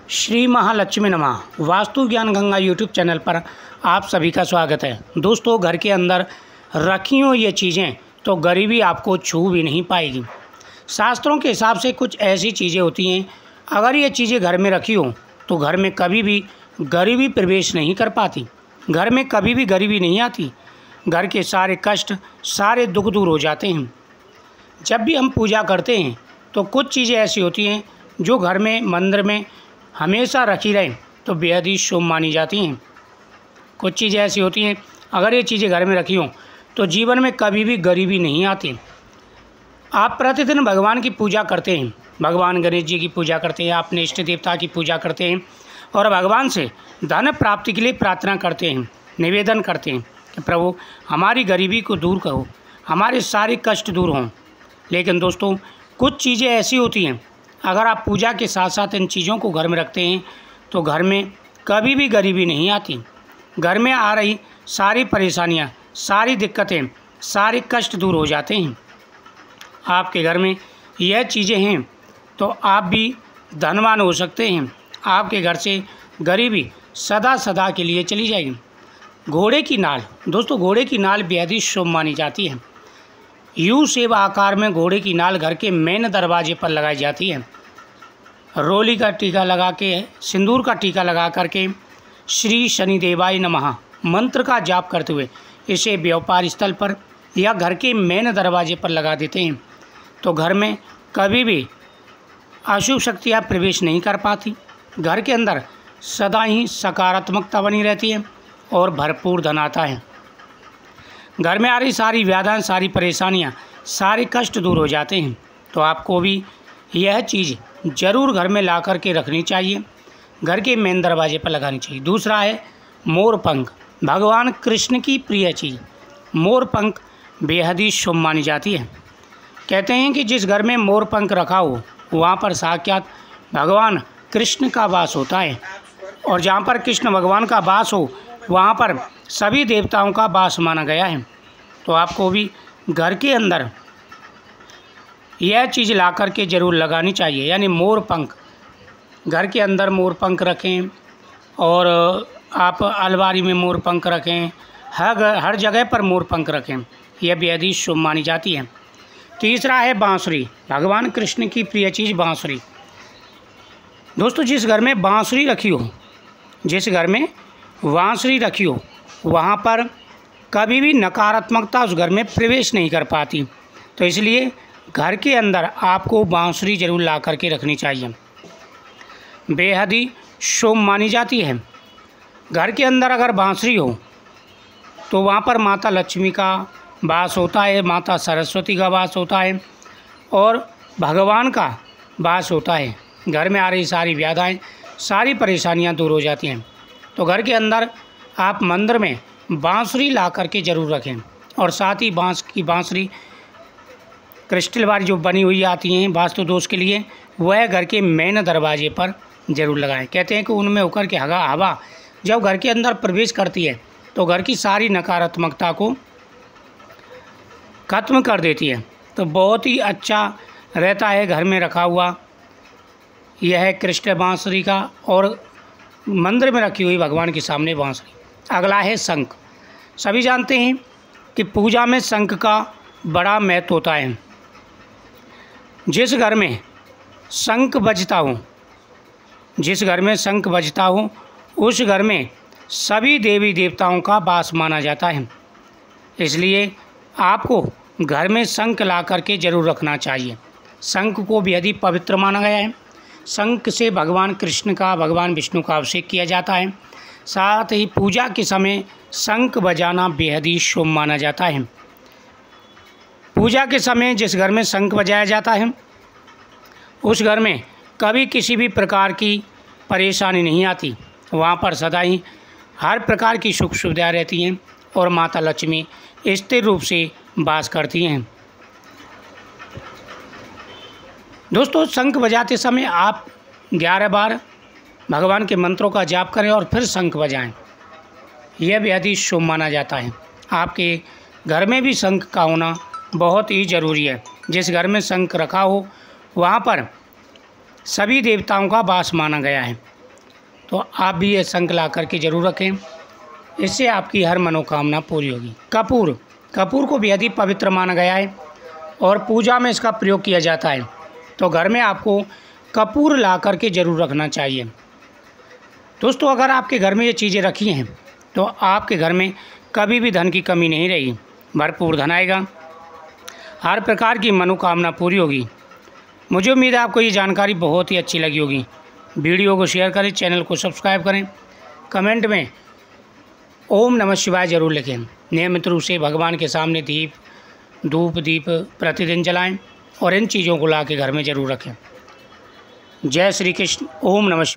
श्री महालक्ष्मी नमः। वास्तु ज्ञान Ganga YouTube channel पर आप सभी का स्वागत है। दोस्तों, घर के अंदर रखी हो ये चीज़ें तो गरीबी आपको छू भी नहीं पाएगी। शास्त्रों के हिसाब से कुछ ऐसी चीज़ें होती हैं, अगर ये चीज़ें घर में रखी हो तो घर में कभी भी गरीबी प्रवेश नहीं कर पाती, घर में कभी भी गरीबी नहीं आती, घर के सारे कष्ट सारे दुख दूर हो जाते हैं। जब भी हम पूजा करते हैं तो कुछ चीज़ें ऐसी होती हैं जो घर में मंदिर में हमेशा रखी रहें तो बेहद ही शुभ मानी जाती हैं। कुछ चीज़ें ऐसी होती हैं, अगर ये चीज़ें घर में रखी हों तो जीवन में कभी भी गरीबी नहीं आती। आप प्रतिदिन भगवान की पूजा करते हैं, भगवान गणेश जी की पूजा करते हैं, अपने इष्ट देवता की पूजा करते हैं और भगवान से धन प्राप्ति के लिए प्रार्थना करते हैं, निवेदन करते हैं कि प्रभु हमारी गरीबी को दूर करो, हमारे सारे कष्ट दूर हों। लेकिन दोस्तों, कुछ चीज़ें ऐसी होती हैं, अगर आप पूजा के साथ साथ इन चीज़ों को घर में रखते हैं तो घर में कभी भी गरीबी नहीं आती। घर में आ रही सारी परेशानियां, सारी दिक्कतें, सारे कष्ट दूर हो जाते हैं। आपके घर में यह चीज़ें हैं तो आप भी धनवान हो सकते हैं, आपके घर से गरीबी सदा सदा के लिए चली जाएगी। घोड़े की नाल, दोस्तों घोड़े की नाल बेहद ही शुभ मानी जाती है। यू सेव आकार में घोड़े की नाल घर के मेन दरवाजे पर लगाई जाती है। रोली का टीका लगा के, सिंदूर का टीका लगा करके श्री शनिदेवाय नमः मंत्र का जाप करते हुए इसे व्यापार स्थल पर या घर के मेन दरवाजे पर लगा देते हैं तो घर में कभी भी अशुभ शक्तियाँ प्रवेश नहीं कर पाती। घर के अंदर सदा ही सकारात्मकता बनी रहती है और भरपूर धन आता है। घर में आ रही सारी व्याधियाँ, सारी परेशानियाँ, सारे कष्ट दूर हो जाते हैं। तो आपको भी यह चीज़ ज़रूर घर में ला कर के रखनी चाहिए, घर के मेन दरवाजे पर लगानी चाहिए। दूसरा है मोर पंख, भगवान कृष्ण की प्रिय चीज़। मोर पंख बेहद ही शुभ मानी जाती है। कहते हैं कि जिस घर में मोर पंख रखा हो वहाँ पर साक्षात भगवान कृष्ण का वास होता है, और जहाँ पर कृष्ण भगवान का वास हो वहाँ पर सभी देवताओं का वास माना गया है। तो आपको भी घर के अंदर यह चीज़ ला कर के ज़रूर लगानी चाहिए, यानी मोर पंख। घर के अंदर मोर पंख रखें और आप अलमारी में मोर पंख रखें, हर जगह पर मोर पंख रखें, यह बेहद ही शुभ मानी जाती है। तीसरा है बांसुरी, भगवान कृष्ण की प्रिय चीज़ बांसुरी। दोस्तों, जिस घर में बांसुरी रखी हो, जिस घर में बांसुरी रखी हो वहाँ पर कभी भी नकारात्मकता उस घर में प्रवेश नहीं कर पाती। तो इसलिए घर के अंदर आपको बांसुरी ज़रूर ला करके रखनी चाहिए, बेहद ही शुभ मानी जाती है। घर के अंदर अगर बांसुरी हो तो वहाँ पर माता लक्ष्मी का वास होता है, माता सरस्वती का वास होता है और भगवान का वास होता है। घर में आ रही सारी व्याधियाँ, सारी परेशानियाँ दूर हो जाती हैं। तो घर के अंदर आप मंदिर में बांसुरी ला करके ज़रूर रखें, और साथ ही बांस की बांसुरी क्रिस्टल वाली जो बनी हुई आती हैं वास्तु दोष के लिए, वह घर के मेन दरवाजे पर ज़रूर लगाएं। कहते हैं कि उनमें होकर के हवा जब घर के अंदर प्रवेश करती है तो घर की सारी नकारात्मकता को ख़त्म कर देती है। तो बहुत ही अच्छा रहता है घर में रखा हुआ यह क्रिस्टल बांसुरी का, और मंदिर में रखी हुई भगवान के सामने बांसुरी। अगला है शंख। सभी जानते हैं कि पूजा में शंख का बड़ा महत्व होता है। जिस घर में शंख बजता हो, जिस घर में शंख बजता हो उस घर में सभी देवी देवताओं का वास माना जाता है। इसलिए आपको घर में शंख ला करके ज़रूर रखना चाहिए। शंख को बेहद ही पवित्र माना गया है। शंख से भगवान कृष्ण का, भगवान विष्णु का अभिषेक किया जाता है। साथ ही पूजा के समय शंख बजाना बेहद ही शुभ माना जाता है। पूजा के समय जिस घर में शंख बजाया जाता है उस घर में कभी किसी भी प्रकार की परेशानी नहीं आती। वहाँ पर सदा ही हर प्रकार की सुख सुविधाएँ रहती हैं और माता लक्ष्मी स्थिर रूप से वास करती हैं। दोस्तों, शंख बजाते समय आप 11 बार भगवान के मंत्रों का जाप करें और फिर शंख बजाएं, यह बेहद ही शुभ माना जाता है। आपके घर में भी शंख का होना बहुत ही ज़रूरी है। जिस घर में शंख रखा हो वहाँ पर सभी देवताओं का वास माना गया है। तो आप भी ये शंख ला करके ज़रूर रखें, इससे आपकी हर मनोकामना पूरी होगी। कपूर को बेहद ही पवित्र माना गया है और पूजा में इसका प्रयोग किया जाता है। तो घर में आपको कपूर ला करके ज़रूर रखना चाहिए। दोस्तों, अगर आपके घर में ये चीज़ें रखी हैं तो आपके घर में कभी भी धन की कमी नहीं रहेगी, भरपूर धन आएगा, हर प्रकार की मनोकामना पूरी होगी। मुझे उम्मीद है आपको ये जानकारी बहुत ही अच्छी लगी होगी। वीडियो को शेयर करें, चैनल को सब्सक्राइब करें, कमेंट में ओम नमः शिवाय ज़रूर लिखें। नियमित रूप से भगवान के सामने धूप दीप प्रतिदिन जलाएं और इन चीज़ों को ला के घर में ज़रूर रखें। जय श्री कृष्ण। ओम नमः शिवाय।